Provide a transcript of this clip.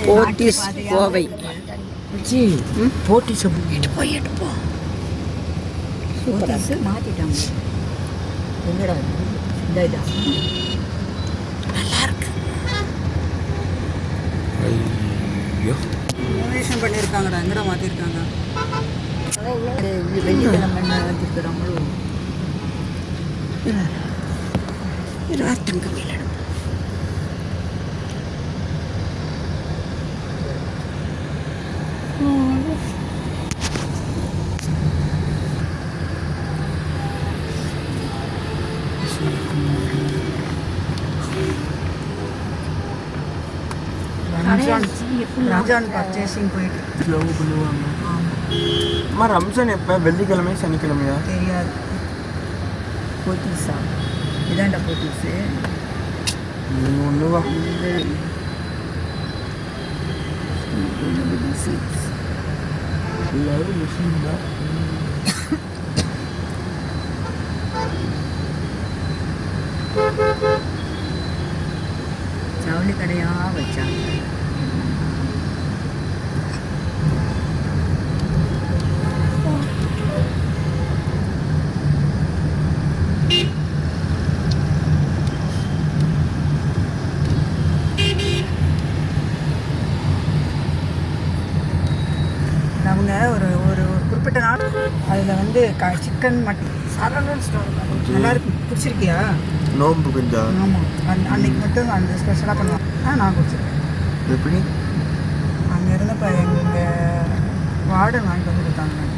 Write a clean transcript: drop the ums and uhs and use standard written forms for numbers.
போத்தீஸ் கோவை போத்தீஸ் எடுப்போம் சூப்பராக மாற்றிட்டாங்க. எங்கடா இந்த இதா நல்லா இருக்கு. ஐயோ இனோவேஷன் பண்ணியிருக்காங்கடா. எங்கடா மாற்றிருக்காங்க? வெள்ளிக்கிழமை என்ன வச்சுருக்குறாங்களோ ராத்தங்க மேல ரம்ஜான் பர்ச்சேசிங் போயிட்டு லவ் பண்ணுவாங்க. அம்மா ரம்ஜான் எப்போ? வெள்ளிக்கிழமை சனிக்கிழமையா? தெரியாது. போத்தீஸா? இதாண்டா போத்தீஸு. ஒன்றுவா எல்லாரும் முஸ்லீம் தான். ஜவுளி கடையாக வச்சாங்க. அவங்க ஒரு ஒரு குறிப்பிட்ட நாள் அதில் வந்து சிக்கன் மட்டன் சாதாரண ஸ்டோர் நல்லா இருக்கு. பிடிச்சிருக்கியா? நோம்பு குஞ்சா? ஆமாம். அன்னைக்கு மட்டும் அந்த ஸ்பெஷலாக பண்ணுவாங்க. நான் குடிச்சிருக்கேன். எப்படி? அங்கே இருந்தப்போ எங்கள் வார்டன் வாங்கிட்டு வந்து கொடுத்தாங்க.